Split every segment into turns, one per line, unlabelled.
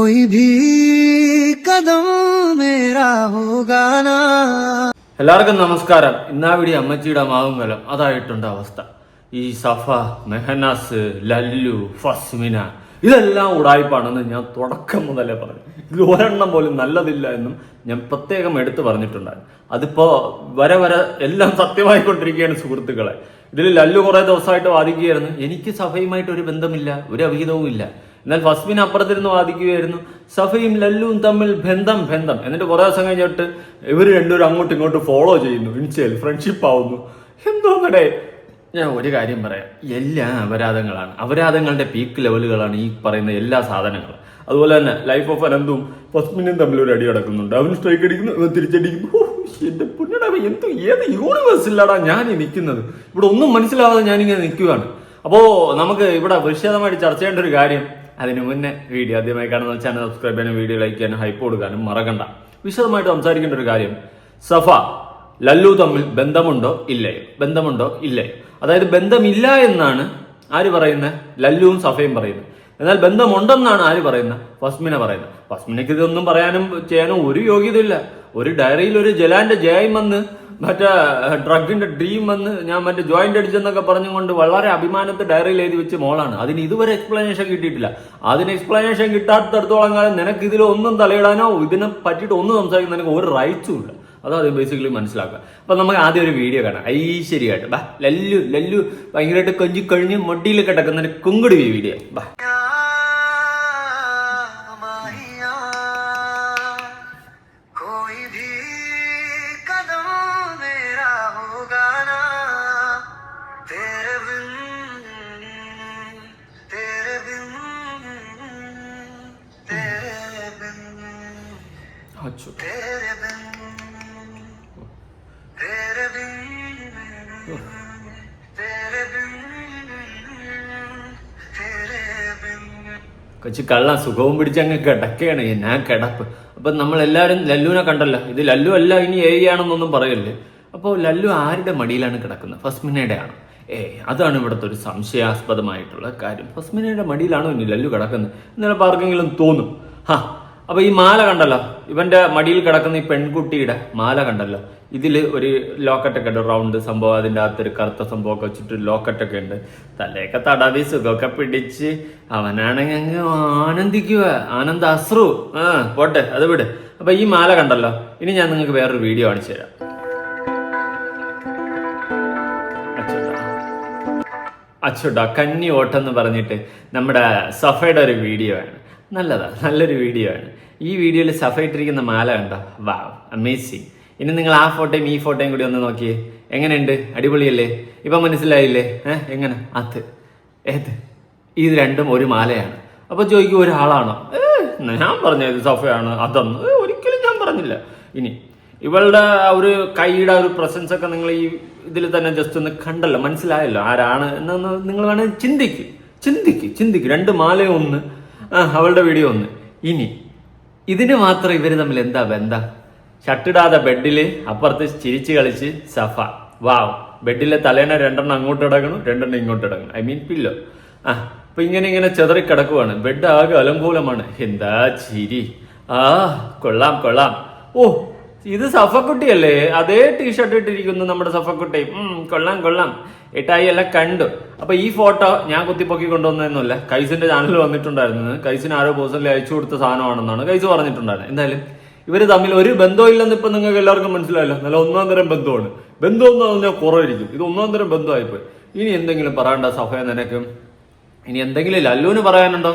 कोई भी कदम मेरा होगा ना.
എല്ലാവർക്കും നമസ്കാരം. ഇന്നാവിടെ അമ്മച്ചിയുടെ മാവുങ്കലം അതായിട്ടുണ്ട് അവസ്ഥ. ഈ സഫ, മെഹനാസ്, ലല്ലു, ഫസ്മിന ഇതെല്ലാം ഉടായ്പാണെന്ന് ഞാൻ തുടക്കം മുതലേ പറഞ്ഞു. ഇതിൽ ഒരെണ്ണം പോലും നല്ലതില്ല എന്നും ഞാൻ പ്രത്യേകം എടുത്തു പറഞ്ഞിട്ടുണ്ടായിരുന്നു. അതിപ്പോ വരെ എല്ലാം സത്യമായിക്കൊണ്ടിരിക്കുകയാണ് സുഹൃത്തുക്കളെ. ഇതിൽ ലല്ലു കുറെ ദിവസമായിട്ട് വാദിക്കുകയായിരുന്നു, എനിക്ക് സഫയുമായിട്ട് ഒരു ബന്ധമില്ല, ഒരു അവിഹിതവും ഇല്ല. എന്നാൽ ഫസ്മിൻ അപ്പുറത്തിരുന്ന് വാദിക്കുകയായിരുന്നു, സഫയും ലല്ലുവും തമ്മിൽ ബന്ധം. എന്നിട്ട് കുറെ ദിവസം കഴിഞ്ഞിട്ട് ഇവർ രണ്ടുപേരും അങ്ങോട്ടും ഇങ്ങോട്ടും ഫോളോ ചെയ്യുന്നു, ഇൻസ്റ്റയിൽ ഫ്രണ്ട്ഷിപ്പ് ആവുന്നു. എന്തോന്നടേ, ഞാൻ ഒരു കാര്യം പറയാം, എല്ലാം അപരാധങ്ങളാണ്. അപരാധങ്ങളുടെ പീക്ക് ലെവലുകളാണ് ഈ പറയുന്ന എല്ലാ സാധനങ്ങളും. അതുപോലെ തന്നെ ലൈഫ് ഓഫ് അനന്തും ഫസ്മിനും തമ്മിൽ ഒരു അടി നടക്കുന്നുണ്ട്. അവൻ സ്ട്രൈക്ക് അടിക്കുന്നു, അവൻ തിരിച്ചടിക്കുന്നു. എന്റെ പുണ്യടാ, ഏത് യൂണിവേഴ്സിലാടാ ഞാൻ നിൽക്കുന്നത്? ഇവിടെ ഒന്നും മനസ്സിലാവാതെ ഞാനിങ്ങനെ നിൽക്കുകയാണ്. അപ്പോ നമുക്ക് ഇവിടെ വിശദമായിട്ട് ചർച്ച ചെയ്യേണ്ട ഒരു കാര്യം, അതിന് മുന്നേ വീഡിയോ ആദ്യമായി കാണുന്ന ചാനൽ സബ്സ്ക്രൈബ് ചെയ്യാനും വീഡിയോ ലൈക്ക് ചെയ്യാനും ഹൈപ്പ് കൊടുക്കാനും മറക്കണ്ട. വിശദമായിട്ട് സംസാരിക്കേണ്ട ഒരു കാര്യം, സഫ ലല്ലു തമ്മിൽ ബന്ധമുണ്ടോ ഇല്ലയോ? അതായത് ബന്ധമില്ല എന്നാണ് ആര് പറയുന്നത്? ലല്ലുവും സഫയും പറയുന്നത്. എന്നാൽ ബന്ധമുണ്ടെന്നാണ് ആര് പറയുന്നത്? ഫസ്മിന പറയുന്നത്. ഫസ്മിനക്ക് ഇതൊന്നും പറയാനും ചെയ്യാനും ഒരു യോഗ്യതയില്ല. ഒരു ഡയറിയിൽ ഒരു ജലാന്റെ ജയം വന്ന്, മറ്റേ ഡ്രഗിന്റെ ഡ്രീം വന്ന്, ഞാൻ മറ്റേ ജോയിന്റ് അടിച്ചെന്നൊക്കെ പറഞ്ഞുകൊണ്ട് വളരെ അഭിമാനത്തെ ഡയറിയിൽ എഴുതി വെച്ച് മോളാണ്. അതിന് ഇതുവരെ എക്സ്പ്ലനേഷൻ കിട്ടിയിട്ടില്ല. അതിന് എക്സ്പ്ലനേഷൻ കിട്ടാത്തടത്തോളം കാലം നിനക്ക് ഇതിലൊന്നും തലയിടാനോ ഇതിനെ പറ്റിയിട്ട് ഒന്നും സംസാരിക്കാൻ നിനക്ക് ഒരു റൈറ്റ്സും ഇല്ല. അതാണ് ബേസിക്കലി മനസ്സിലാക്കുക. അപ്പൊ നമുക്ക് ആദ്യം ഒരു വീഡിയോ കാണാം ഐശ്വര്യമായിട്ട്. ബാ, ലല്ലു ഭയങ്കരമായിട്ട് കൊഞ്ചി കഴിഞ്ഞ് മൊട്ടിയിൽ കിടക്കുന്ന കുങ്കുടി വീഡിയോ. ബാ. കൊച്ചു കള്ള സുഖവും പിടിച്ചങ്ങ് കിടക്കുകയാണ്, ഞാൻ കിടപ്പ്. അപ്പൊ നമ്മളെല്ലാവരും ലല്ലുവിനെ കണ്ടല്ലോ. ഇത് ലല്ലു അല്ല, ഇനി ആണെന്നൊന്നും പറയല്ലേ. അപ്പോൾ ലല്ലു ആരുടെ മടിയിലാണ് കിടക്കുന്നത്? ഫസ്മിനയുടെ ആണ്. അതാണ് ഇവിടുത്തെ ഒരു സംശയാസ്പദമായിട്ടുള്ള കാര്യം. ഫസ്മിനയുടെ മടിയിലാണോ ഇനി ലല്ലു കിടക്കുന്നത് എന്നാലും ആർക്കെങ്കിലും തോന്നും. അപ്പൊ ഈ മാല കണ്ടല്ലോ, ഇവന്റെ മടിയിൽ കിടക്കുന്ന ഈ പെൺകുട്ടിയുടെ മാല കണ്ടല്ലോ. ഇതിൽ ഒരു ലോക്കറ്റൊക്കെ ഉണ്ട്, റൗണ്ട് സംഭവം. അതിൻ്റെ അകത്തൊരു കറുത്ത സംഭവമൊക്കെ വെച്ചിട്ട് ലോക്കറ്റൊക്കെ ഉണ്ട്. തലയൊക്കെ തടവി സുഖമൊക്കെ പിടിച്ച് അവനാണെങ്കിൽ അങ്ങ് ആനന്ദിക്കുക, ആനന്ദ അശ്രു. പോട്ടെ, അത് വിട്. അപ്പൊ ഈ മാല കണ്ടല്ലോ. ഇനി ഞാൻ നിങ്ങൾക്ക് വേറൊരു വീഡിയോ കാണിച്ചു തരാം. അച്ചോട്ടാ കന്നി ഓട്ടെന്ന് പറഞ്ഞിട്ട് നമ്മുടെ സഫയുടെ ഒരു വീഡിയോ ആണ്. നല്ലൊരു വീഡിയോ ആണ്. ഈ വീഡിയോയിൽ സഫ ഇട്ടിരിക്കുന്ന മാല കണ്ടോ? വാവ്, അമേസിങ്. ഇനി നിങ്ങൾ ആ ഫോട്ടോയും ഈ ഫോട്ടോയും കൂടി ഒന്ന് നോക്കിയേ, എങ്ങനെയുണ്ട്? അടിപൊളിയല്ലേ? ഇപ്പൊ മനസ്സിലായില്ലേ? എങ്ങനെ? ഇത് രണ്ടും ഒരു മാലയാണ്. അപ്പൊ ചോദിക്കും, ഒരാളാണോ? ഞാൻ പറഞ്ഞത് സഫയാണ് അതൊന്നും ഒരിക്കലും ഞാൻ പറഞ്ഞില്ല. ഇനി ഇവളുടെ ഒരു കൈയുടെ ഒരു പ്രസൻസ് ഒക്കെ നിങ്ങൾ ഈ ഇതിൽ തന്നെ ജസ്റ്റ് ഒന്ന് കണ്ടല്ലോ, മനസ്സിലായല്ലോ ആരാണ് എന്നൊന്ന് നിങ്ങൾ വേണമെങ്കിൽ ചിന്തിക്ക്. രണ്ട് മാലയും ഒന്ന്, അവളുടെ വീഡിയോ ഒന്ന്. ഇനി ഇതിന് മാത്രം ഇവര് തമ്മിൽ എന്താ ബന്ധം? ഷട്ടിടാതെ ബെഡില് അപ്പുറത്ത് ചിരിച്ച് കളിച്ച് സഫ. വാവ്, ബെഡിലെ തലേണ രണ്ടെണ്ണം അങ്ങോട്ട് ഇടക്കണം, രണ്ടെണ്ണം ഇങ്ങോട്ട് ഇടക്കണം. I mean pillow. അപ്പൊ ഇങ്ങനെ ചെതറി കിടക്കുവാണ്. ബെഡ് ആകെ അലങ്കോലമാണ്. എന്താ ചിരി! കൊള്ളാം. ഓ, ഇത് സഫക്കുട്ടിയല്ലേ? അതേ ടീഷർട്ട് ഇട്ടിരിക്കുന്നു നമ്മുടെ സഫക്കുട്ടി. കൊള്ളാം. ഏട്ടായി എല്ലാം കണ്ടു. അപ്പൊ ഈ ഫോട്ടോ ഞാൻ കുത്തിപ്പൊക്കി കൊണ്ടുവന്നതൊന്നുമല്ല, കൈസിന്റെ ചാനലിൽ വന്നിട്ടുണ്ടായിരുന്നു. കൈസിന് ആരോ പേഴ്സണലി അയച്ചു കൊടുത്ത സാധനമാണെന്നാണ് കൈസ് പറഞ്ഞിട്ടുണ്ടായിരുന്നത്. എന്തായാലും ഇവര് തമ്മിൽ ഒരു ബന്ധമില്ലെന്ന് ഇപ്പൊ നിങ്ങൾക്ക് എല്ലാവർക്കും മനസ്സിലായല്ലോ. നല്ല ഒന്നാം തരം ബന്ധമാണ്. ബന്ധം എന്ന് പറഞ്ഞാൽ കുറവായിരിക്കും, ഇത് ഒന്നാം തരം ബന്ധമായിപ്പോയി. ഇനി എന്തെങ്കിലും പറയണ്ട സഫയ നിനക്ക്? ഇനി എന്തെങ്കിലും ലല്ലുവിന് പറയാനുണ്ടോ?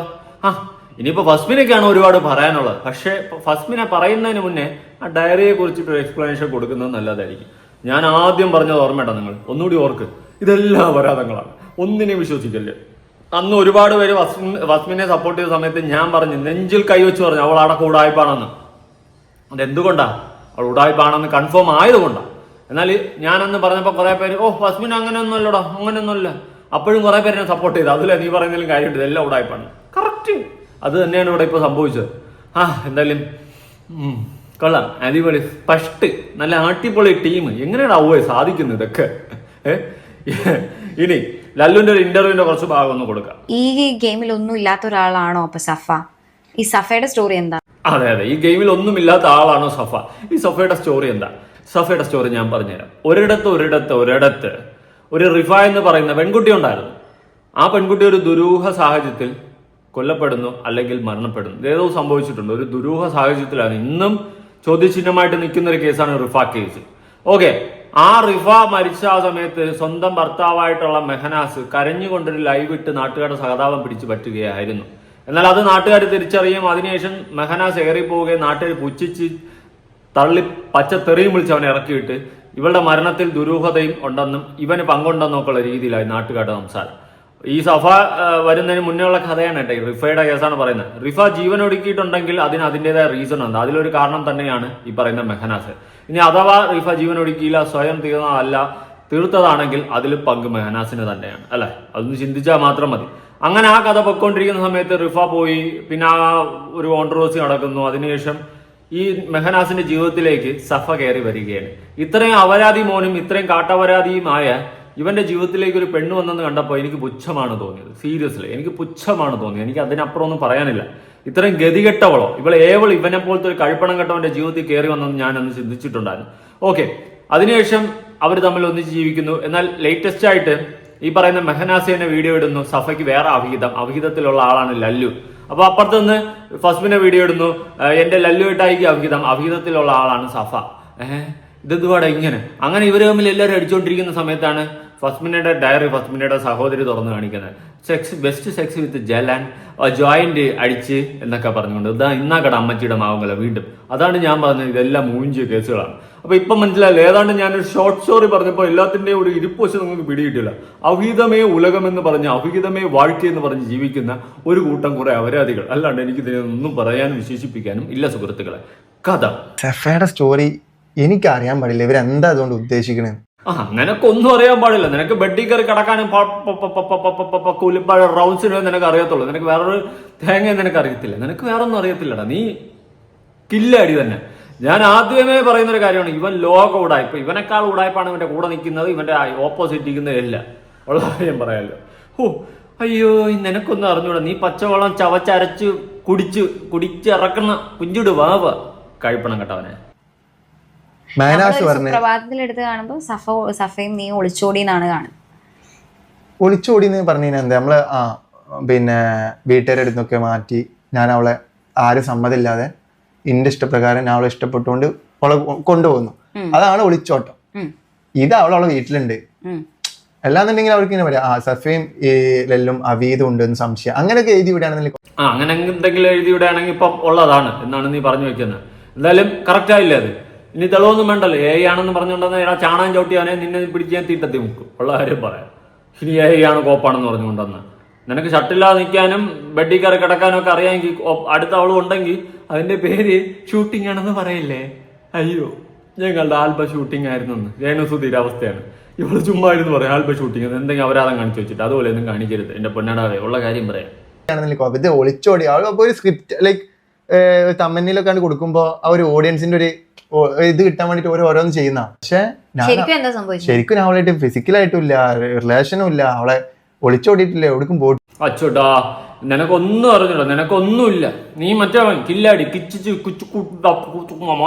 ഇനിയിപ്പോ ഫസ്മിനൊക്കെയാണ് ഒരുപാട് പറയാനുള്ളത്. പക്ഷെ ഫസ്മിനെ പറയുന്നതിന് മുന്നേ ആ ഡയറിയെ കുറിച്ചിട്ട് ഒരു എക്സ്പ്ലനേഷൻ കൊടുക്കുന്നത് നല്ലതായിരിക്കും. ഞാൻ ആദ്യം പറഞ്ഞത് ഓർമ്മയുണ്ടോ? നിങ്ങൾ ഒന്നുകൂടി ഓർക്ക്. ഇതെല്ലാം അപരാധങ്ങളാണ്, ഒന്നിനെ വിശ്വസിക്കല്ലേ. അന്ന് ഒരുപാട് പേര് ഫസ്മിനെ സപ്പോർട്ട് ചെയ്ത സമയത്ത് ഞാൻ പറഞ്ഞു, നെഞ്ചിൽ കൈവച്ച് പറഞ്ഞു അവൾ അവിടെ ഉടായ്പാണെന്ന്. അതെന്തുകൊണ്ടാ? അവൾ ഉടായ്പാണെന്ന് കൺഫേം ആയതുകൊണ്ടാണ്. എന്നാൽ ഞാനന്ന് പറഞ്ഞപ്പോൾ കുറെ പേര് ഫസ്മിൻ അങ്ങനെയൊന്നുമല്ല. അപ്പോഴും കുറെ പേര് എന്നെ സപ്പോർട്ട് ചെയ്തു. അതിലെ നീ പറയുന്നതിലും കാര്യമുണ്ട്, ഇതെല്ലാം ഉടായ്പാണ്. കറക്റ്റ്, അത് തന്നെയാണ് ഇവിടെ ഇപ്പൊ സംഭവിച്ചത്. എന്തായാലും കൊള്ളാം, അടിപൊളി, ഫസ്റ്റ് നല്ല അടിപൊളി ടീം. എങ്ങനെയാണ് സാധിക്കുന്നത് ഇതൊക്കെ? ഇനി ലല്ലുവിന്റെ ഒരു ഇന്റർവ്യൂവിന്റെ കുറച്ച് ഭാഗം ഒന്ന് കൊടുക്കാം.
ഈ ഗെയിമിൽ ഒന്നും ഇല്ലാത്ത ഒരാളാണോ അപ്പൊ സഫ? ഈ സഫയുടെ സ്റ്റോറി എന്താ?
അതെ, ഈ ഗെയിമിൽ ഒന്നുമില്ലാത്ത ആളാണോ സഫ? ഈ സഫയുടെ സ്റ്റോറി എന്താ? സഫയുടെ സ്റ്റോറി ഞാൻ പറഞ്ഞുതരാം. ഒരിടത്ത് ഒരു റിഫ എന്ന് പറയുന്ന പെൺകുട്ടി ഉണ്ടായിരുന്നു. ആ പെൺകുട്ടി ഒരു ദുരൂഹ സാഹചര്യത്തിൽ കൊല്ലപ്പെടുന്നു അല്ലെങ്കിൽ മരണപ്പെടുന്നു. ഏതോ സംഭവിച്ചിട്ടുണ്ട്. ഒരു ദുരൂഹ സാഹചര്യത്തിലാണ് ഇന്നും ചോദ്യചിഹ്നമായിട്ട് നിൽക്കുന്ന ഒരു കേസാണ് റിഫ കേസ്. ഓക്കെ, ആ റിഫ മരിച്ച ആ സമയത്ത് സ്വന്തം ഭർത്താവായിട്ടുള്ള മെഹനാസ് കരഞ്ഞുകൊണ്ടൊരു ലൈവ് ഇട്ട് നാട്ടുകാരുടെ സഹതാപം പിടിച്ചു പറ്റുകയായിരുന്നു. എന്നാൽ അത് നാട്ടുകാർ തിരിച്ചറിയും. അതിനുശേഷം മെഹനാസ് ഏറിപ്പോവുകയും നാട്ടുകാർ പുച്ഛിച്ച് തള്ളി പച്ചത്തെറിയും വിളിച്ച് അവനെ ഇറക്കിയിട്ട് ഇവളുടെ മരണത്തിൽ ദുരൂഹതയും ഉണ്ടെന്നും ഇവന് പങ്കുണ്ടെന്നൊക്കെയുള്ള രീതിയിലായി നാട്ടുകാരുടെ സംസാരം. ഈ സഫ വരുന്നതിന് മുന്നേ ഉള്ള കഥയാണ് കേട്ടോ. റിഫയുടെ കേസാണ് പറയുന്നത്. റിഫ ജീവൻ ഒടുക്കിയിട്ടുണ്ടെങ്കിൽ അതിന് അതിൻ്റെതായ റീസൺ ഉണ്ട്. അതിലൊരു കാരണം തന്നെയാണ് ഈ പറയുന്ന മെഹനാസ്. ഇനി അഥവാ റിഫ ജീവൻ ഒടുക്കിയില്ല, സ്വയം തീർത്തതാണെങ്കിൽ അതിൽ പങ്ക് മെഹനാസിന് തന്നെയാണ്, അല്ലെ? അതൊന്ന് ചിന്തിച്ചാൽ മാത്രം മതി. അങ്ങനെ ആ കഥ പൊയ്ക്കൊണ്ടിരിക്കുന്ന സമയത്ത് റിഫ പോയി, പിന്നെ ആ ഒരു കോൺട്രവേഴ്സി നടക്കുന്നു. അതിനുശേഷം ഈ മെഹനാസിന്റെ ജീവിതത്തിലേക്ക് സഫ കയറി വരികയാണ്. ഇത്രയും അപരാധി മോനും ഇത്രയും കാട്ടപരാധിയുമായ ഇവന്റെ ജീവിതത്തിലേക്ക് ഒരു പെണ്ണ് വന്നെന്ന് കണ്ടപ്പോൾ എനിക്ക് പുച്ഛമാണ് തോന്നിയത്. സീരിയസ്ലി എനിക്ക് പുച്ഛമാണ് തോന്നിയത്. എനിക്ക് അതിനപ്പുറം ഒന്നും പറയാനില്ല. ഇത്രയും ഗതികെട്ടവളോ ഇവനെ പോലത്തെ ഒരു കഴിപ്പണം കെട്ടവന്റെ ജീവിതത്തിൽ കയറി വന്നെന്ന് ഞാനൊന്ന് ചിന്തിച്ചിട്ടുണ്ടായിരുന്നു. ഓക്കെ, അതിനുശേഷം അവർ തമ്മിൽ ഒന്നിച്ച് ജീവിക്കുന്നു. എന്നാൽ ലേറ്റസ്റ്റ് ആയിട്ട് ഈ പറയുന്ന മെഹനാസിനെ വീഡിയോ ഇടുന്നു. സഫയ്ക്ക് വേറെ അവിഹിതത്തിലുള്ള ആളാണ് ലല്ലു. അപ്പൊ അപ്പുറത്ത് നിന്ന് ഫസ്മിനെ വീഡിയോ ഇടുന്നു. എന്റെ ലല്ലു ഇട്ടായിക്ക് അവിഹിതത്തിലുള്ള ആളാണ് സഫ. ഇതെന്തുപാടെ ഇങ്ങനെ? അങ്ങനെ ഇവര് തമ്മിൽ എല്ലാവരും അടിച്ചുകൊണ്ടിരിക്കുന്ന സമയത്താണ് ഫസ്മിനയുടെ ഡയറി ഫസ്മിനയുടെ സഹോദരി തുറന്നു കാണിക്കുന്നത്. ബെസ്റ്റ് സെക്സ് വിത്ത് ജലാൻ ജോയിന്റ് അടിച്ച് എന്നൊക്കെ പറഞ്ഞുകൊണ്ട് ഇന്നാക്കട അമ്മച്ചിയുടെ മാവുങ്കല വീണ്ടും. അതാണ് ഞാൻ പറഞ്ഞത്, ഇതെല്ലാം മൂഞ്ചിയ കേസുകളാണ്. അപ്പൊ ഇപ്പൊ മനസ്സിലായില്ല. ഏതാണ്ട് ഞാനൊരു ഷോർട്ട് സ്റ്റോറി പറഞ്ഞപ്പോൾ എല്ലാത്തിന്റെയും ഒരു ഇരിപ്പോശം നിങ്ങൾക്ക് പിടികിട്ടില്ല. അവിഹിതമേ ഉലകമെന്ന് പറഞ്ഞ് അവിഹിതമേ വാഴ്ത്തി എന്ന് പറഞ്ഞ് ജീവിക്കുന്ന ഒരു കൂട്ടം കുറെ അപരാധികൾ. അല്ലാണ്ട് എനിക്ക് ഇതിനൊന്നും പറയാനും വിശേഷിപ്പിക്കാനും ഇല്ല സുഹൃത്തുക്കളെ. കഥ
സഫയുടെ സ്റ്റോറി എനിക്കറിയാൻ പാടില്ല ഇവരെന്താ അതുകൊണ്ട് ഉദ്ദേശിക്കണേ.
നിനക്കൊന്നും അറിയാൻ പാടില്ല. നിനക്ക് ബെഡിൽ കയറി കിടക്കാനും കുലിപ്പാഴ റൗണ്ട്സിനും നിനക്ക് അറിയത്തുള്ളൂ. നിനക്ക് വേറൊരു തേങ്ങ നിനക്ക് അറിയത്തില്ല. നിനക്ക് വേറെ ഒന്നും അറിയത്തില്ലടാ. നീ കില്ലടി തന്നെ. ഞാൻ ആദ്യമേ പറയുന്ന ഒരു കാര്യമാണ്, ഇവൻ ലോക ഉടായ്പ. ഇവനേക്കാൾ ഉടായ്പാണ് ഇവന്റെ കൂടെ നിൽക്കുന്നത്, ഇവന്റെ ഓപ്പോസിറ്റ് ഇരിക്കുന്നതല്ല. ഉള്ള കാര്യം പറയാമല്ലോ. അയ്യോ, നിനക്കൊന്നും അറിഞ്ഞൂടാ. നീ പച്ചവെള്ളം ചവച്ചരച്ച് കുടിച്ചിറക്കുന്ന കുഞ്ചിട് വാവ കഴിപ്പണം കേട്ടവനെ.
പ്രഭാതത്തിൽ എടുത്ത് കാണുമ്പോൾ സഫയും നീ ഒളിച്ചോടി എന്നാണ് കാണുന്നത്.
ഒളിച്ചോടി എന്ന് പറഞ്ഞു കഴിഞ്ഞാൽ എന്താ, നമ്മള് പിന്നെ വീട്ടുകാരുടെ അടുത്തൊക്കെ മാറ്റി ഞാൻ അവളെ ആരും സമ്മതമില്ലാതെ എന്റെ ഇഷ്ടപ്രകാരം ഞാൻ അവളെ ഇഷ്ടപ്പെട്ടുകൊണ്ട് അവളെ കൊണ്ടുപോകുന്നു. അതാണ് ഒളിച്ചോട്ടം. ഇത് അവളെ വീട്ടിലുണ്ട്. അല്ലാന്നുണ്ടെങ്കിൽ അവർക്ക് ഇങ്ങനെ പറയാം സഫയും ഈ ലെല്ലും അവീതും ഉണ്ട് എന്ന് സംശയം. അങ്ങനെയൊക്കെ എഴുതി വിടുകയാണെന്നുണ്ടെങ്കിൽ
അങ്ങനെ എന്തെങ്കിലും എഴുതി വിടുകയാണെങ്കിൽ ഇപ്പം ഉള്ളതാണ് എന്നാണ് നീ പറഞ്ഞു വെക്കുന്നത്. എന്തായാലും കറക്റ്റ് ആയില്ല അത്. ഇനി തെളിവൊന്നും വേണ്ടല്ലോ. ആണെന്ന് പറഞ്ഞുകൊണ്ടെന്ന് ചാണകം ചവിട്ടിയാനെ നിന്നെ പിടിച്ച് ഞാൻ തീട്ടത്തി മുക്കും. ഉള്ള കാര്യം പറയാം. ഇനി ആണ് കോപ്പാണെന്ന് പറഞ്ഞുകൊണ്ടെന്ന് നിനക്ക് ഷട്ടില്ലാതെ നിൽക്കാനും ബെഡിൽ കയറി കിടക്കാനും ഒക്കെ അറിയാമെങ്കിൽ അടുത്ത അവളും ഉണ്ടെങ്കിൽ അതിന്റെ പേര് ഷൂട്ടിംഗ് ആണെന്ന് പറയില്ലേ? അയ്യോ, ഞങ്ങളുടെ ആൽബ ഷൂട്ടിംഗ് ആയിരുന്നു. രേണുസുധീര അവസ്ഥയാണ്. ഇവള് ചുമ്മാ ഇരുന്ന് പറയാം ആൽബ ഷൂട്ടിംഗ് എന്തെങ്കിലും അപരാധം കാണിച്ചു വെച്ചിട്ട്. അതുപോലെ ഒന്നും കാണിക്കരുത് എന്റെ പൊന്നാടാവേ. ഉള്ള കാര്യം പറയാം.
ഇത് ഒളിച്ചോടി അവളപ്പോ ഒരു സ്ക്രിപ്റ്റ് ലൈക്ക് തമ്മനിലൊക്കെ കൊടുക്കുമ്പോ ആ ഒരു ഓഡിയൻസിന്റെ ഒരു ഇത് കിട്ടാൻ വേണ്ടിട്ട് ഓരോന്ന് ചെയ്യുന്ന. പക്ഷെ ശരിക്കും അവളായിട്ട് ഫിസിക്കലായിട്ടും ഇല്ല, റിലേഷനും ഇല്ല. അവളെ ഒളിച്ചോടിയിട്ടില്ല, എവിടേക്കും പോയി.
അച്ചോട്ടാ, നിനക്കൊന്നും അറിഞ്ഞില്ല, നിനക്കൊന്നുമില്ല. നീ മറ്റേ കില്ലാടി കിച്ചു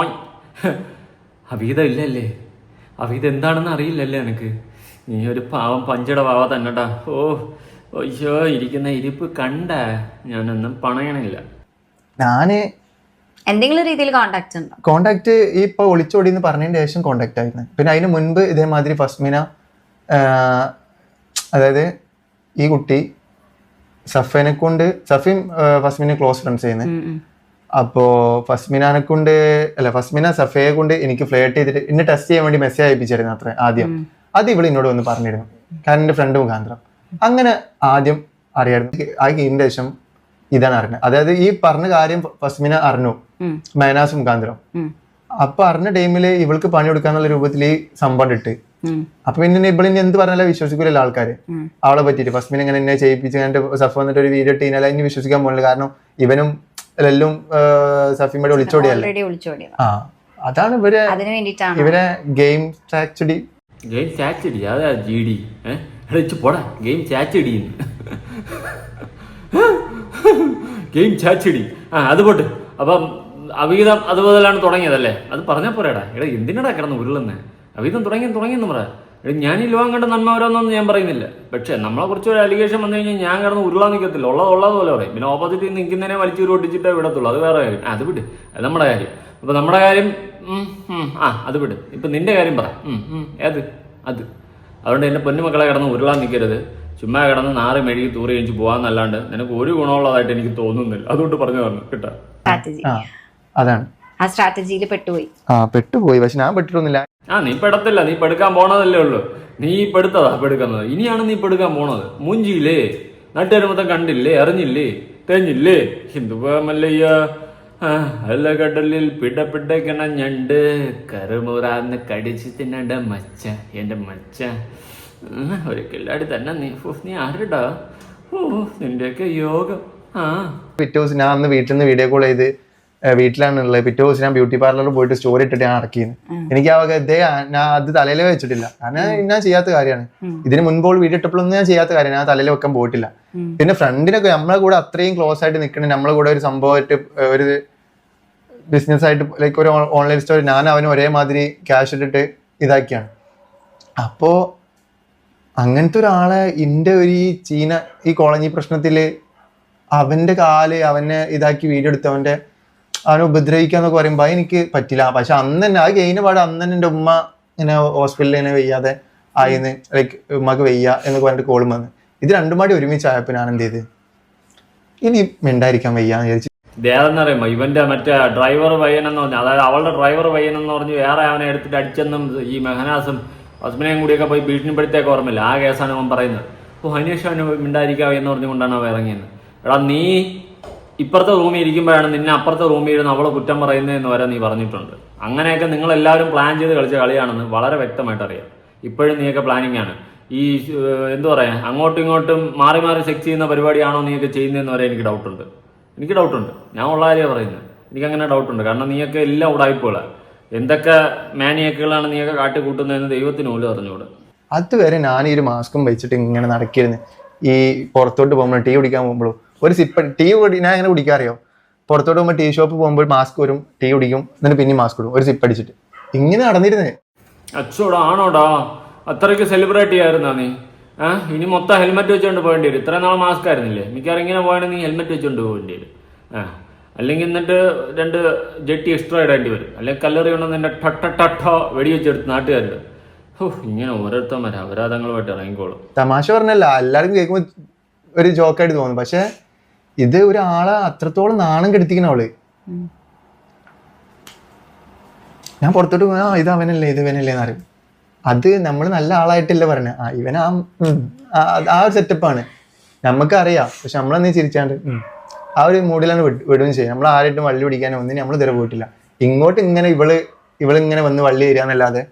അവിഹിതം ഇല്ലല്ലേ? അവിഹിതം എന്താണെന്ന് അറിയില്ലല്ലേ നിനക്ക്? നീ ഒരു പാവം പഞ്ചയുടെ പാവ തന്നെട്ടാ. അയ്യോ, ഇരിക്കുന്ന ഇരിപ്പ് കണ്ട ഞാനൊന്നും പണയണില്ല.
ഞാന്
എന്തെങ്കിലും രീതിയിൽ
കോണ്ടാക്ട് ഈ ഇപ്പൊ ഒളിച്ചോടി എന്ന് പറഞ്ഞതിന് ശേഷം കോണ്ടാക്ട് ആയിരുന്നു. പിന്നെ അതിന് മുൻപ് ഇതേമാതിരി ഫസ്മിന, അതായത് ഈ കുട്ടി സഫീം ഫസ്മിനെ ക്ലോസ് ഫ്രണ്ട്സ് ചെയ്യുന്നത്. അപ്പോ ഫസ്മിന സഫയെ കൊണ്ട് എനിക്ക് ഫ്ലേർട്ട് ചെയ്തിട്ട് എന്നെ ടെസ്റ്റ് ചെയ്യാൻ വേണ്ടി മെസ്സേജ് അയപ്പിച്ചിരുന്നു അത്ര ആദ്യം. അത് ഇവിടെ എന്നോട് ഒന്ന് പറഞ്ഞിരുന്നു, കാരണം എന്റെ ഫ്രണ്ട് മുഖാന്തരം. അങ്ങനെ ആദ്യം അറിയായിരുന്നു. ആ ഗെയിമിന്റെ ശേഷം ഇതാണ് അറിഞ്ഞത്. അതായത് ഈ പറഞ്ഞ കാര്യം ഫസ്മിന അറിഞ്ഞു മൈനാസ് മുഖാന്തരം. അപ്പൊ അറിഞ്ഞ ടൈമില് ഇവൾക്ക് പണി കൊടുക്കാന്നുള്ള രൂപത്തിൽ ഈ സംഭവം ഇട്ട്. അപ്പൊ പിന്നെ ഇവളിനി എന്ത് പറഞ്ഞാലും വിശ്വസിക്കൂലല്ലോ ആൾക്കാര് അവളെ പറ്റിയിട്ട്. ഫസ്മിനെ ഇങ്ങനെ എന്നെ ചെയ്യിപ്പിച്ച് സഫ വന്നിട്ട് ഒരു വീഡിയോ ഇട്ട് കഴിഞ്ഞാൽ അതിന് വിശ്വസിക്കാൻ പോകില്ല. കാരണം ഇവനും എല്ലാം സഫീമയുടെ ഒളിച്ചോടിയല്ലേ. അതാണ് ഇവരെ ഗെയിം സ്ട്രാറ്റജി.
അതാ ജിഡി പോടാ ഗെയിം ചാച്ചടി. ഗെയിം ചാച്ചടി അത് പോട്ട്. അപ്പം അവിഹിതം അതുപോലെയാണ് തുടങ്ങിയതല്ലേ, അത് പറഞ്ഞാൽ പോരാടാ. എടാ എന്തിനാടാ കിടന്ന് ഉരുളുന്നേ? അവിഹിതം തുടങ്ങിയെന്ന് പറ. ഞാൻ ഈ ലോകം കണ്ട നന്മ ഓരോന്നൊന്നും ഞാൻ പറയുന്നില്ല. പക്ഷേ നമ്മളെ കുറിച്ച് ഒരു അലിഗേഷൻ വന്നു കഴിഞ്ഞാൽ ഞാൻ കിടന്ന് ഉരുളാൻ നിൽക്കത്തില്ല. ഉള്ളതുപോലെ പറയും. പിന്നെ ഓപ്പോസിറ്റ് നിൽക്കുന്നതിനെ വലിച്ചു ഒട്ടിച്ചിട്ടേ വിടത്തുള്ളൂ. അത് വേറെ കാര്യം. അത് വിട്, അത് നമ്മുടെ കാര്യം. അപ്പൊ നമ്മുടെ കാര്യം അത് വിട്. ഇപ്പൊ നിന്റെ കാര്യം പറ. അത് അതുകൊണ്ട് എന്റെ പൊന്നുമക്കളെ കിടന്ന് ഉരുളാൻ നിൽക്കരുത്. ചുമ്മാ കിടന്ന് നാറി മെഴുകി തൂറി കഴിച്ച് പോകാന്നല്ലാണ്ട് നിനക്ക് ഒരു ഗുണമുള്ളതായിട്ട് എനിക്ക് തോന്നുന്നില്ല. അതുകൊണ്ട് പറഞ്ഞു തരണം കേട്ടോ.
അതാണ്
ആ സ്ട്രാറ്റജിയിൽ
പെട്ടുപോയി. പക്ഷെ ഞാൻ പെട്ടിട്ടൊന്നുമില്ല.
നീ പെടത്തില്ല, നീ പെടുക്കാൻ പോണതല്ലേ ഉള്ളൂ. നീ പെടുക്കുന്നത് ഇനിയാണ് നീ പെടുക്കാൻ പോണത്. മൂഞ്ചിയില്ലേ, നാട്ടുകാർ മൊത്തം കണ്ടില്ലേ, അറിഞ്ഞില്ലേ, തേഞ്ഞില്ലേ? ഹിന്ദുമല്ലയ്യ അല്ല കടലിൽ പിടപിടക്കണ ഞണ്ട് കറുമുറാന്ന് കടിച്ച് തിന്നണ്ട മച്ച, എന്റെ മച്ച. ഒരിക്കലാടി തന്നെ നീ ആരുടാ? നിന്റെയൊക്കെ യോഗം.
പിറ്റേ ദിവസം ഞാൻ അന്ന് വീട്ടിൽ നിന്ന് വീഡിയോ കോൾ ചെയ്ത് വീട്ടിലാണുള്ളത്. പിറ്റേ ദിവസം ഞാൻ ബ്യൂട്ടി പാർലറിൽ പോയിട്ട് സ്റ്റോറി ഇട്ടിട്ട് ഞാൻ ഇറക്കിയത്. എനിക്ക് ഞാൻ അത് തലയിൽ വെച്ചിട്ടില്ല. കാരണം ഞാൻ ചെയ്യാത്ത കാര്യമാണ്. ഇതിന് മുൻപോൾ വീഡിയോ ഇട്ടപ്പോഴൊന്നും ഞാൻ ചെയ്യാത്ത കാര്യമാണ്. ഞാൻ തലയിൽ വെക്കാൻ പോയിട്ടില്ല. പിന്നെ ഫ്രണ്ടിനൊക്കെ നമ്മളെ കൂടെ അത്രയും ക്ലോസ് ആയിട്ട് നിൽക്കണേ, നമ്മളെ കൂടെ ഒരു സംഭവമായിട്ട് ഒരു ബിസിനസ് ആയിട്ട് ലൈക്ക് ഒരു ഓൺലൈൻ സ്റ്റോർ, ഞാൻ അവന് ഒരേമാതിരി ക്യാഷ് ഇട്ടിട്ട് ഇതാക്കിയാണ്. അപ്പോ അങ്ങനത്തെ ഒരാളെ ഇന്റെ ഒരു ഈ കോളനി പ്രശ്നത്തില് അവന്റെ കാല് അവനെ ഇതാക്കി വീഡിയോ എടുത്ത് അവനെ ഉപദ്രവിക്കാന്നൊക്കെ പറയുമ്പോ എനിക്ക് പറ്റില്ല. പക്ഷെ അന്ന് തന്നെ അത് കഴിഞ്ഞ പാട് അന്ന് തന്നെ എൻ്റെ ഉമ്മ ഇങ്ങനെ ഹോസ്പിറ്റലിൽ ഇങ്ങനെ വയ്യാതെ ആയിന്ന്, ലൈക്ക് ഉമ്മക്ക് വയ്യ എന്നൊക്കെ പറഞ്ഞിട്ട് കോളും വന്ന്. ഇത് രണ്ടും പാടി ഒരുമിച്ചായപ്പോ ഞാൻ എന്ത് ചെയ്ത് ഇനി മിണ്ടായിരിക്കാൻ വയ്യാന്ന് വിചാരിച്ചു.
ഇതേതെന്നറിയുമ്പോ ഇവന്റെ മറ്റേ ഡ്രൈവർ പയ്യനെന്ന് പറഞ്ഞു, അതായത് അവളുടെ ഡ്രൈവർ പയ്യനെന്ന് പറഞ്ഞ് വേറെ അവനെ എടുത്തിട്ട് അടിച്ചെന്നും ഈ മെഹനാസും ഹസ്ബനെയും കൂടിയൊക്കെ പോയി ഭീഷണിപ്പെടുത്തേക്ക് ഓർമ്മയില്ല. ആ കേസാണ് അവൻ പറയുന്നത്. അതിനുശേഷം അവന് മിണ്ടായിരിക്കാവേ എന്ന് പറഞ്ഞുകൊണ്ടാണ് അവൻ ഇറങ്ങിയത്. എടാ നീ ഇപ്പുറത്തെ റൂമിൽ ഇരിക്കുമ്പോഴാണ് നിന്നെ അപ്പുറത്തെ റൂമിൽ ഇരുന്ന് അവളെ കുറ്റം പറയുന്നതെന്ന് വരെ നീ പറഞ്ഞിട്ടുണ്ട്. അങ്ങനെയൊക്കെ നിങ്ങളെല്ലാവരും പ്ലാൻ ചെയ്ത് കളിച്ച കളിയാണെന്ന് വളരെ വ്യക്തമായിട്ട് അറിയാം. ഇപ്പോഴും നീയൊക്കെ പ്ലാനിങ് ആണ്. ഈ എന്താ പറയാ, അങ്ങോട്ടും ഇങ്ങോട്ടും മാറി മാറി സെക്സ് ചെയ്യുന്ന പരിപാടിയാണോ നീയൊക്കെ ചെയ്യുന്നതെന്ന് വരെ എനിക്ക് ഡൗട്ടുണ്ട്. ഞാൻ ഉള്ള കാര്യമാണ് പറയുന്നത്. എനിക്കങ്ങനെ ഡൗട്ടുണ്ട്. കാരണം നീയൊക്കെ എല്ലാം ഉടായ്പകളാണ്. എന്തൊക്കെ മാനിയക്കുകളാണ് നീയൊക്കെ കാട്ടിക്കൂട്ടുന്നതെന്ന് ദൈവത്തിന് പോലും അറിഞ്ഞുകൂടെ.
അതുവരെ ഞാൻ ഈ ഒരു മാസ്കും വെച്ചിട്ട് ഇങ്ങനെ നടക്കിയിരുന്നു. ഈ പുറത്തോട്ട് പോകുമ്പോൾ ടീ കുടിക്കാൻ പോകുമ്പോഴും ഒരു സിപ്പ് ടീ ഞാൻ എങ്ങനെ കുടിക്കാറിയോ, പുറത്തോട്ട് പോകുമ്പോൾ ടീ ഷോപ്പ് പോകുമ്പോൾ മാസ്ക് വരും, ടീ കുടിക്കും, എന്നിട്ട് പിന്നെ മാസ്ക് ഇടും, ഒരു സിപ്പ് അടിച്ചിട്ട് ഇങ്ങനെ നടന്നിരുന്നേ.
അച്ചോടാ ആണോടാ, അത്രയ്ക്ക് സെലിബ്രേറ്റ് ചെയ്യായിരുന്നാ നീ? ഇനി മൊത്തം ഹെൽമെറ്റ് വെച്ചുകൊണ്ട് പോകേണ്ടി വരും. ഇത്ര നാൾ മാസ്ക് ആയിരുന്നില്ലേ? മിക്കവാറും ഇങ്ങനെ പോയാണെങ്കിൽ നീ ഹെൽമെറ്റ് വെച്ചുകൊണ്ട് പോകേണ്ടി വരും. അല്ലെങ്കിൽ എന്നിട്ട് 2 ജെട്ടി എക്സ്ട്രാ ഇടേണ്ടി വരും. അല്ലെങ്കിൽ കല്ലറി കൊണ്ട് നിന്റെ ടട്ട വെടിവെച്ചെടുത്ത് നാട്ടുകാരുടെ. ഇങ്ങനെ ഓരോരുത്തന്മാരെ അപരാധങ്ങളുമായിട്ട് ഇറങ്ങിക്കോളും.
തമാശ പറഞ്ഞല്ല, എല്ലാവർക്കും കേൾക്കുമ്പോൾ ഒരു ജോക്കായിട്ട് തോന്നും. പക്ഷെ ഇത് ഒരാളെ അത്രത്തോളം നാണം കെടുത്തിക്കുന്ന അവള്. ഞാൻ പുറത്തോട്ട് പോയാ ഇത് അവനല്ലേ ഇത് ഇവനല്ലേ എന്നറിയും. അത് നമ്മൾ നല്ല ആളായിട്ടല്ലേ പറഞ്ഞ, ഇവൻ ആ ഒരു സെറ്റപ്പാണ് നമുക്കറിയാം. പക്ഷെ നമ്മളെന്നീ ചിരിച്ചാണ്ട് ആ ഒരു മൂഡിലാണ് വിടുകയും ചെയ്യും. നമ്മൾ ആരായിട്ടും വള്ളി പിടിക്കാനോ ഒന്നിനും നമ്മൾ ഇതുവരെ പോയിട്ടില്ല. ഇങ്ങോട്ട് ഇങ്ങനെ ഇവളിങ്ങനെ വന്ന് വള്ളി തരികയെന്നല്ലാതെ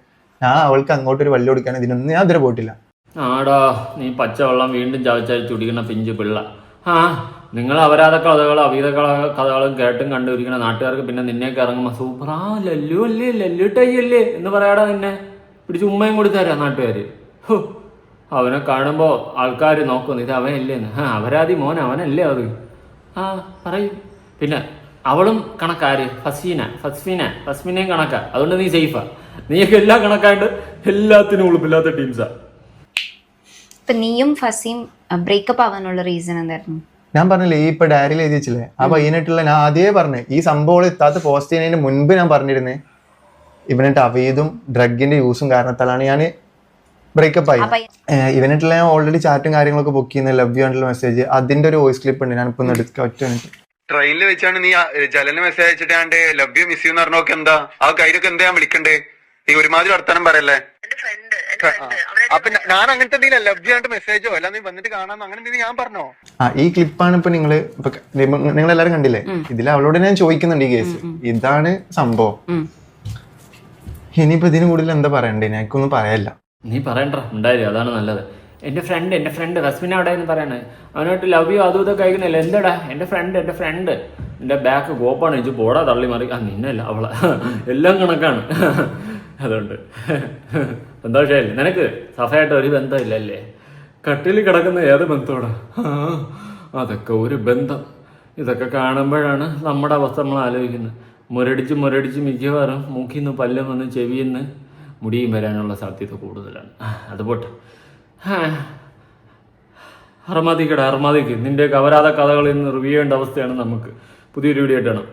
ഞാൻ അവൾക്ക് അങ്ങോട്ടൊരു വള്ളി കൊടുക്കാനോ ഇതിനൊന്നും ഞാൻ ഇതുവരെ പോയിട്ടില്ല.
ആടാ നീ പച്ചവെള്ളം വീണ്ടും ചവച്ചരിച്ച് കുടിക്കുന്ന പിഞ്ചു പിള്ള. നിങ്ങൾ അപരാധ കഥകളും അവീത കഥകളും കേട്ടും കണ്ടുപിടിക്കുന്ന നാട്ടുകാർക്ക് പിന്നെ നിന്നെയൊക്കെ ഇറങ്ങുമ്പോൾ സൂപ്പറാ ലല്ലു അല്ലേ ലല്ലു ടൈയല്ലേ എന്ന് പറയാടാ നിന്നെ പിടിച്ച് ഉമ്മയും കൂടി തരാം നാട്ടുകാർ. അവനെ കാണുമ്പോൾ ആൾക്കാർ നോക്കുന്നു ഇത് അവനല്ലേന്ന്. അപരാധി മോൻ അവനല്ലേ അത് പറയും. പിന്നെ അവളും കണക്കാര് ഫസ്മിനയും കണക്കാ. അതുകൊണ്ട് നീ സേഫാ. നീയൊക്കെ എല്ലാം കണക്കായിട്ട് എല്ലാത്തിനും ഉളുപ്പില്ലാത്ത ടീംസാ.
നീയും ഫസിയും ബ്രേക്കപ്പ് ആവാനുള്ള റീസൺ എന്തായിരുന്നു?
ഞാൻ പറഞ്ഞില്ലേ, ഈ ഇപ്പൊ ഡയറിയിൽ എഴുതി വെച്ചില്ലേ ആ പയ്യനായിട്ടുള്ള, ഞാൻ ആദ്യമേ പറഞ്ഞു ഈ സംഭവം എത്താത്ത പോസ്റ്റ് ചെയ്യുന്നതിന് മുൻപ് ഞാൻ പറഞ്ഞിരുന്നേ ഇവനായിട്ട് അവീതും ഡ്രഗിന്റെ യൂസും കാരണത്താലാണ് ഞാൻ ബ്രേക്കപ്പ് ആയി. ഇവനായിട്ടുള്ള ഞാൻ ഓൾറെഡി ചാറ്റും കാര്യങ്ങളൊക്കെ ബുക്ക് ചെയ്യുന്ന ലവ് യു ആയിട്ടുള്ള മെസ്സേജ്, അതിന്റെ ഒരു വോയിസ് ക്ലിപ്പ് ഉണ്ട്. ഞാനിപ്പോ ഒന്ന് എടുക്കാം. ഒറ്റ മിനിറ്റ്. ട്രെയിനിൽ വെച്ചാണ് നീ ജലന് മെസ്സേജ് അയച്ചിട്ട് ലവ് യു മിസ് യു എന്ന് പറഞ്ഞൊക്കെ എന്താ ആ കയ്യിലൊക്കെ എന്താ ഞാൻ വിളിക്കണ്ടേ? ഈ ഒരുമാതിരി വർത്താനം പറയല്ലേ. അപ്പൊ ഞാൻ അങ്ങനത്തെ എന്തെങ്കിലും ലവ് യു ആയിട്ട് മെസ്സേജോ അല്ല നീ വന്നിട്ട് കാണാന്നോ അങ്ങനെ എന്തെങ്കിലും ഞാൻ പറഞ്ഞോ? ഈ ക്ലിപ്പാണ് ഇപ്പൊ നിങ്ങളെല്ലാരും കണ്ടില്ലേ. ഇതിൽ അവളോട് ഞാൻ ചോദിക്കുന്നുണ്ട് ഈ കേസ് ഇതാണ് സംഭവം. ഇനിയിപ്പോ ഇതിന് കൂടുതൽ എന്താ പറയണ്ടേ? എനിക്കൊന്നും പറയാനില്ല.
നീ പറയണ്ട, ഉണ്ടായില്ല, അതാണ് നല്ലത്. എൻ്റെ ഫ്രണ്ട് റസ്മിന അവിടെ എന്ന് പറയണേ, അവനോട്ട് ലവ് യു അതും ഇതൊക്കെ കഴിക്കുന്നില്ല. എന്താടാ എൻ്റെ ഫ്രണ്ട് എൻ്റെ ബാക്ക് ഗോപ്പാണ് വെച്ച് പോടാ തള്ളി മാറി. നിന്നല്ല അവളെ എല്ലാം കണക്കാണ്. അതുകൊണ്ട് സന്തോഷമായില്ലേ നിനക്ക്? സഫയായിട്ട് ഒരു ബന്ധമില്ലല്ലേ? കട്ടിൽ കിടക്കുന്ന ഏത് ബന്ധത്തോടാ? അതൊക്കെ ഒരു ബന്ധം. ഇതൊക്കെ കാണുമ്പോഴാണ് നമ്മുടെ അവസ്ഥ നമ്മൾ ആലോചിക്കുന്നത്. മുരടിച്ച് മിക്കവാറും മൂക്കിൽ നിന്ന് പല്ലും വന്ന് ചെവിയിൽ നിന്ന് മുടിയും വരാനുള്ള സാധ്യത കൂടുതലാണ്. അത് പോട്ടെ. അർമാദിക്ക് നിന്റെ കവരാത കഥകളിൽ നിന്ന് റിവ്യൂ ചെയ്യേണ്ട അവസ്ഥയാണ് നമുക്ക്. പുതിയൊരു വീഡിയോ ആയിട്ടാണ്.